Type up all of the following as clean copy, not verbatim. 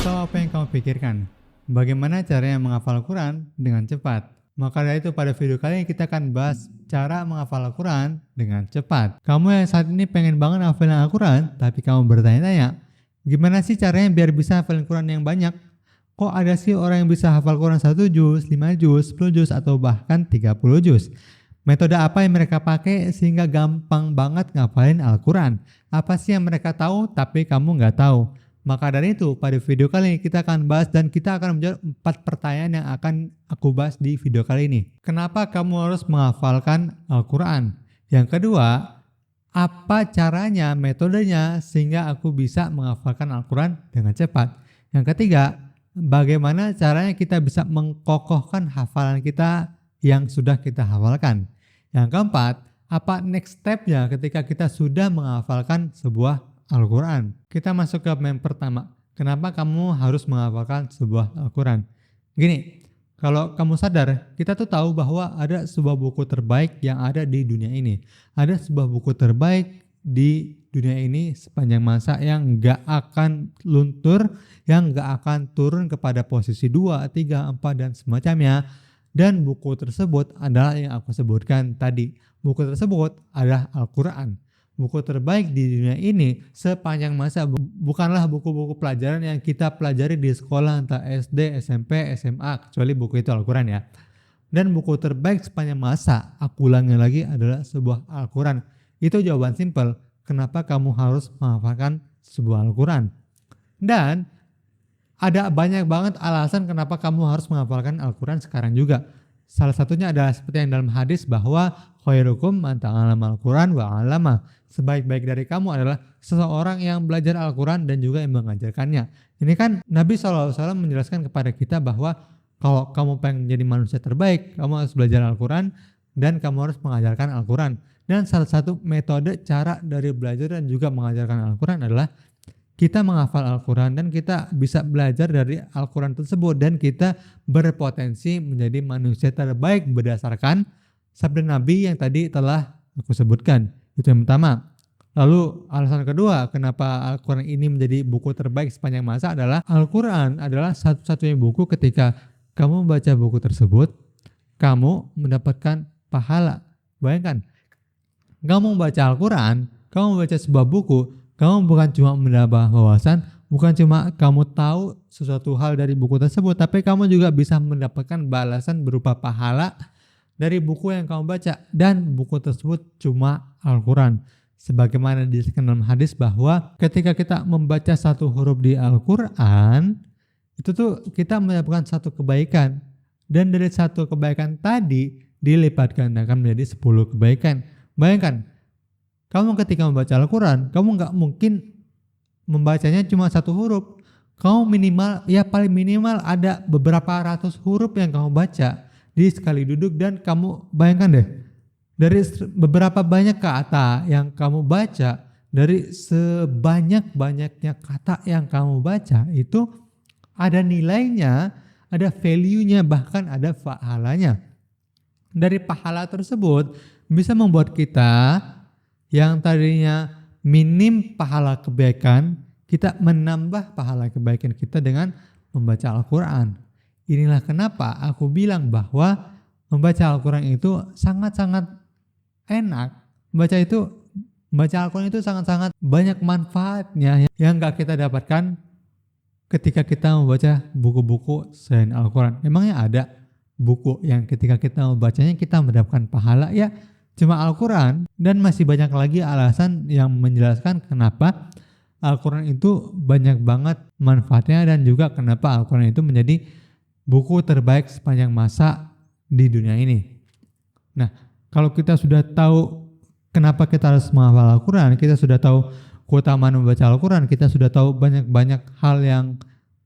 tahu apa yang kamu pikirkan. Bagaimana caranya menghafal Al-Quran dengan cepat? Maka dari itu pada video kali ini kita akan bahas cara menghafal Al-Quran dengan cepat. Kamu yang saat ini pengen banget hafalin Al-Quran, tapi kamu bertanya-tanya, gimana sih caranya biar bisa hafalin Al-Quran yang banyak? Kok ada sih orang yang bisa hafal Al-Quran 1 juz, 5 juz, 10 juz, atau bahkan 30 juz? Metode apa yang mereka pakai sehingga gampang banget ngafalin Al-Quran? Apa sih yang mereka tahu tapi kamu nggak tahu? Maka dari itu pada video kali ini kita akan bahas dan kita akan menjawab 4 pertanyaan yang akan aku bahas di video kali ini. Kenapa kamu harus menghafalkan Al-Quran? Yang kedua, apa caranya, metodenya sehingga aku bisa menghafalkan Al-Quran dengan cepat? Yang ketiga, bagaimana caranya kita bisa mengkokohkan hafalan kita yang sudah kita hafalkan? Yang keempat, apa next step-nya ketika kita sudah menghafalkan sebuah Al-Quran? Kita masuk ke yang pertama. Kenapa kamu harus menghafalkan sebuah Al-Quran? Gini, kalau kamu sadar, kita tuh tahu bahwa ada sebuah buku terbaik yang ada di dunia ini. Ada sebuah buku terbaik di dunia ini sepanjang masa yang gak akan luntur, yang gak akan turun kepada posisi 2, 3, 4 dan semacamnya. Dan buku tersebut adalah yang aku sebutkan tadi. Buku tersebut adalah Al-Quran. Buku terbaik di dunia ini sepanjang masa, bukanlah buku-buku pelajaran yang kita pelajari di sekolah entah SD, SMP, SMA, kecuali buku itu Al-Quran ya. Dan buku terbaik sepanjang masa, aku ulangi lagi, adalah sebuah Al-Quran. Itu jawaban simpel, kenapa kamu harus menghafalkan sebuah Al-Quran. Dan ada banyak banget alasan kenapa kamu harus menghafalkan Al-Quran sekarang juga. Salah satunya adalah seperti yang dalam hadis bahwa khairukum man ta'allama Al-Quran wa 'allama. Sebaik-baik dari kamu adalah seseorang yang belajar Al-Quran dan juga yang mengajarkannya. Ini kan Nabi SAW menjelaskan kepada kita bahwa kalau kamu pengen menjadi manusia terbaik, kamu harus belajar Al-Quran dan kamu harus mengajarkan Al-Quran. Dan salah satu metode cara dari belajar dan juga mengajarkan Al-Quran adalah kita menghafal Al-Quran dan kita bisa belajar dari Al-Quran tersebut dan kita berpotensi menjadi manusia terbaik berdasarkan sabda Nabi yang tadi telah aku sebutkan. Itu yang pertama. Lalu alasan kedua kenapa Al-Quran ini menjadi buku terbaik sepanjang masa adalah Al-Quran adalah satu-satunya buku ketika kamu membaca buku tersebut, kamu mendapatkan pahala. Bayangkan, kamu membaca Al-Quran, kamu membaca sebuah buku, kamu bukan cuma mendapat wawasan, bukan cuma kamu tahu sesuatu hal dari buku tersebut, tapi kamu juga bisa mendapatkan balasan berupa pahala dari buku yang kamu baca. Dan buku tersebut cuma Al-Quran. Sebagaimana disebutkan dalam hadis bahwa ketika kita membaca satu huruf di Al-Quran, itu tuh kita mendapatkan satu kebaikan. Dan dari satu kebaikan tadi dilipat gandakan menjadi 10 kebaikan. Bayangkan, kamu ketika membaca Al-Quran, kamu gak mungkin membacanya cuma satu huruf. Kamu minimal, ya paling minimal ada beberapa ratus huruf yang kamu baca di sekali duduk. Dan kamu bayangkan deh, dari beberapa banyak kata yang kamu baca, dari sebanyak-banyaknya kata yang kamu baca, itu ada nilainya, ada value-nya, bahkan ada pahalanya. Dari pahala tersebut bisa membuat kita yang tadinya minim pahala kebaikan, kita menambah pahala kebaikan kita dengan membaca Al-Quran. Inilah kenapa aku bilang bahwa membaca Al-Quran itu sangat-sangat enak. Membaca Al-Quran itu sangat-sangat banyak manfaatnya yang gak kita dapatkan ketika kita membaca buku-buku selain Al-Quran. Emangnya ada buku yang ketika kita membacanya kita mendapatkan pahala? Ya cuma Al-Quran. Dan masih banyak lagi alasan yang menjelaskan kenapa Al-Quran itu banyak banget manfaatnya dan juga kenapa Al-Quran itu menjadi buku terbaik sepanjang masa di dunia ini. Nah, kalau kita sudah tahu kenapa kita harus menghafal Al-Quran, kita sudah tahu keutamaan membaca Al-Quran, kita sudah tahu banyak-banyak hal yang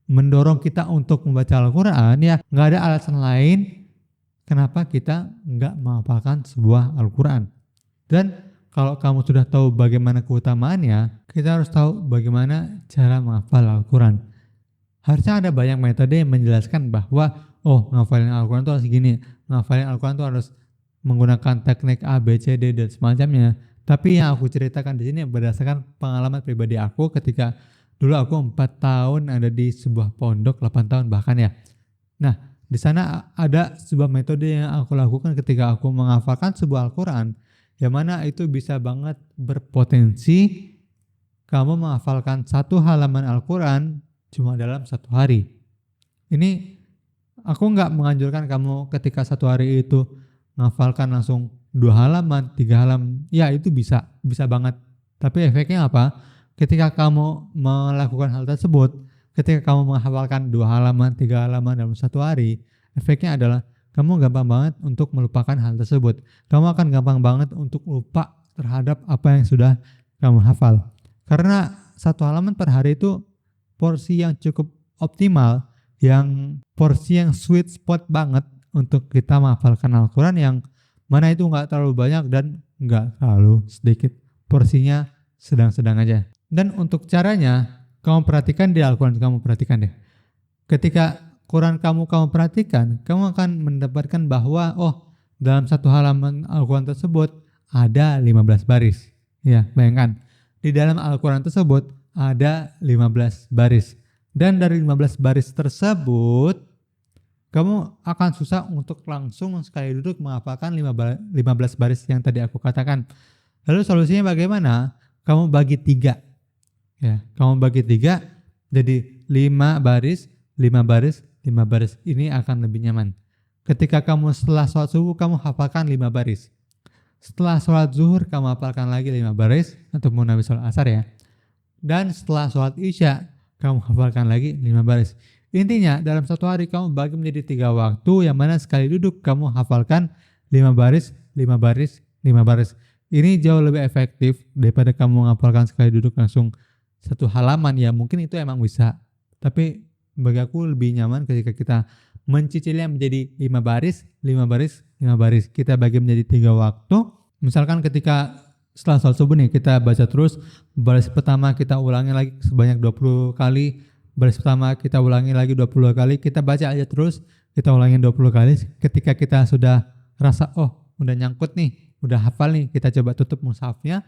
mendorong kita untuk membaca Al-Quran, ya nggak ada alasan lain kenapa kita nggak menghafalkan sebuah Al-Quran. Dan kalau kamu sudah tahu bagaimana keutamaannya, kita harus tahu bagaimana cara menghafal Al-Quran. Harusnya ada banyak metode yang menjelaskan bahwa menghafalin Al-Quran itu harus gini, menghafalin Al-Quran itu harus menggunakan teknik A, B, C, D dan semacamnya. Tapi yang aku ceritakan di sini berdasarkan pengalaman pribadi aku ketika Dulu aku 4 tahun ada di sebuah pondok, 8 tahun bahkan ya. Nah, di sana ada sebuah metode yang aku lakukan ketika aku menghafalkan sebuah Al-Quran, yang mana itu bisa banget berpotensi kamu menghafalkan satu halaman Al-Quran cuma dalam 1 hari. Ini aku nggak menganjurkan kamu ketika 1 hari itu menghafalkan langsung 2 halaman, 3 halaman. Ya itu bisa banget. Tapi efeknya apa? Ketika kamu melakukan hal tersebut, ketika kamu menghafalkan 2 halaman, 3 halaman dalam 1 hari, efeknya adalah kamu gampang banget untuk melupakan hal tersebut. Kamu akan gampang banget untuk lupa terhadap apa yang sudah kamu hafal. Karena 1 halaman per hari itu porsi yang cukup optimal, yang porsi yang sweet spot banget untuk kita menghafalkan Al-Quran, yang mana itu nggak terlalu banyak dan nggak terlalu sedikit. Porsinya sedang-sedang aja. Dan untuk caranya, kamu perhatikan di Al-Quran, kamu perhatikan deh. Ketika Quran kamu perhatikan, kamu akan mendapatkan bahwa dalam 1 halaman Al-Quran tersebut ada 15 baris. Ya, bayangkan. Di dalam Al-Quran tersebut ada 15 baris. Dan dari 15 baris tersebut, kamu akan susah untuk langsung sekali duduk menghafalkan 15 baris yang tadi aku katakan. Lalu solusinya bagaimana? Kamu bagi 3. Ya, kamu bagi 3 jadi 5 baris, 5 baris, 5 baris. Ini akan lebih nyaman. Ketika kamu setelah sholat subuh, kamu hafalkan 5 baris. Setelah sholat zuhur, kamu hafalkan lagi 5 baris, ataupun habis sholat asar ya. Dan setelah sholat isya, kamu hafalkan lagi 5 baris. Intinya dalam 1 hari kamu bagi menjadi 3 waktu, yang mana sekali duduk kamu hafalkan 5 baris, 5 baris, 5 baris. Ini jauh lebih efektif daripada kamu menghafalkan sekali duduk langsung 1 halaman. Ya mungkin itu emang bisa, tapi bagi aku lebih nyaman ketika kita mencicilnya menjadi 5 baris, 5 baris, 5 baris. Kita bagi menjadi 3 waktu. Misalkan ketika setelah sholat subuh nih, kita baca terus, baris pertama kita ulangi lagi sebanyak 20 kali, baris pertama kita ulangi lagi 20 kali, kita baca aja terus, kita ulangi 20 kali. Ketika kita sudah rasa udah nyangkut nih, udah hafal nih, kita coba tutup mushafnya,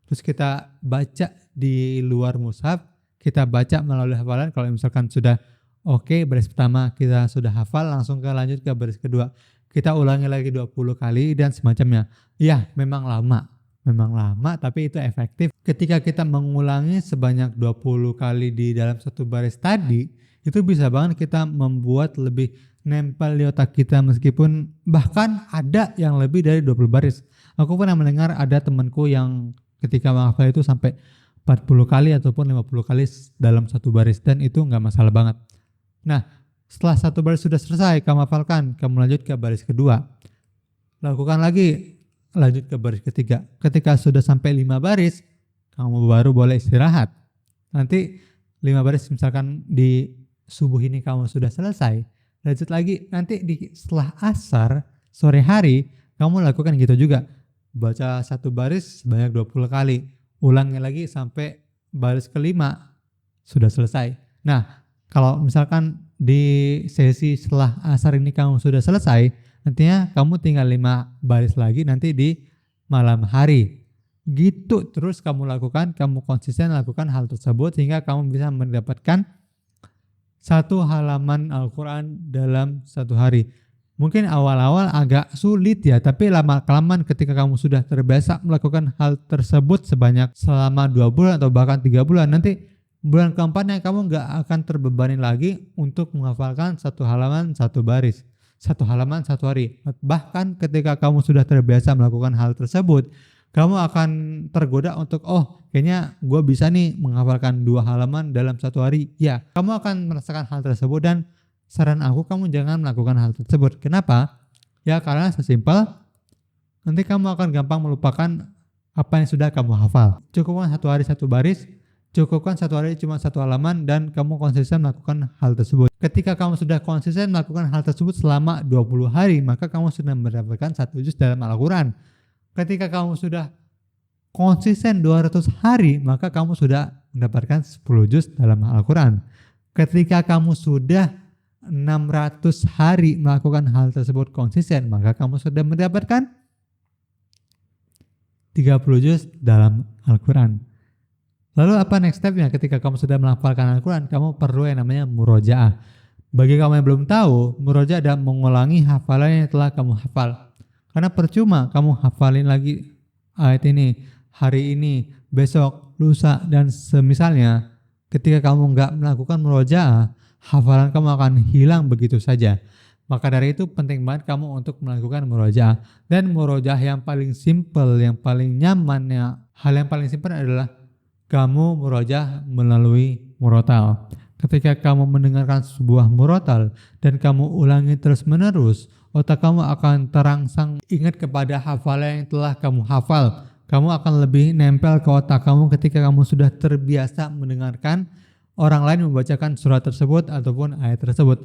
terus kita baca di luar mushaf, kita baca melalui hafalan. Kalau misalkan sudah oke, baris pertama kita sudah hafal, langsung lanjut ke baris kedua, kita ulangi lagi 20 kali dan semacamnya. Ya memang lama, tapi itu efektif. Ketika kita mengulangi sebanyak 20 kali di dalam 1 baris tadi, itu bisa banget kita membuat lebih nempel di otak kita, meskipun bahkan ada yang lebih dari 20 baris. Aku pernah mendengar ada temanku yang ketika menghafal itu sampai 40 kali ataupun 50 kali dalam 1 baris, dan itu nggak masalah banget. Nah, setelah 1 baris sudah selesai kamu hafalkan, kamu lanjut ke baris kedua. Lakukan lagi, lanjut ke baris ketiga. Ketika sudah sampai 5 baris, kamu baru boleh istirahat. Nanti 5 baris misalkan di subuh ini kamu sudah selesai, lanjut lagi nanti setelah asar sore hari kamu lakukan gitu juga. Baca 1 baris sebanyak 20 kali. Ulangi lagi sampai baris kelima sudah selesai. Nah, kalau misalkan di sesi setelah asar ini kamu sudah selesai, nantinya kamu tinggal 5 baris lagi nanti di malam hari. Gitu terus kamu lakukan, kamu konsisten lakukan hal tersebut sehingga kamu bisa mendapatkan 1 halaman Al-Quran dalam 1 hari. Mungkin awal-awal agak sulit ya, tapi lama-kelamaan ketika kamu sudah terbiasa melakukan hal tersebut selama 2 bulan atau bahkan 3 bulan, nanti bulan keempatnya kamu gak akan terbebani lagi untuk menghafalkan 1 halaman 1 baris, 1 halaman 1 hari. Bahkan ketika kamu sudah terbiasa melakukan hal tersebut, kamu akan tergoda untuk kayaknya gue bisa nih menghafalkan 2 halaman dalam 1 hari. Ya, kamu akan merasakan hal tersebut, dan saran aku, kamu jangan melakukan hal tersebut. Kenapa? Ya karena sesimpel, nanti kamu akan gampang melupakan apa yang sudah kamu hafal. Cukupkan 1 hari 1 baris, cukupkan 1 hari cuma 1 halaman, dan kamu konsisten melakukan hal tersebut. Ketika kamu sudah konsisten melakukan hal tersebut selama 20 hari, maka kamu sudah mendapatkan 1 juz dalam Al-Quran. Ketika kamu sudah konsisten 200 hari, maka kamu sudah mendapatkan 10 juz dalam Al-Quran. Ketika kamu sudah 600 hari melakukan hal tersebut konsisten, maka kamu sudah mendapatkan 30 juz dalam Al-Quran. Lalu apa next stepnya ketika kamu sudah melafalkan Al-Quran? Kamu perlu yang namanya murojaah. Bagi kamu yang belum tahu, murojaah adalah mengulangi hafalan yang telah kamu hafal. Karena percuma kamu hafalin lagi ayat ini, hari ini, besok, lusa, dan semisalnya. Ketika kamu nggak melakukan murojaah, hafalan kamu akan hilang begitu saja. Maka dari itu penting banget kamu untuk melakukan murojaah. Dan murojaah yang paling simple, yang paling nyaman, hal yang paling simple adalah kamu murojaah melalui murotal. Ketika kamu mendengarkan sebuah murotal dan kamu ulangi terus menerus, otak kamu akan terangsang ingat kepada hafalan yang telah kamu hafal. Kamu akan lebih nempel ke otak kamu ketika kamu sudah terbiasa mendengarkan orang lain membacakan surat tersebut ataupun ayat tersebut.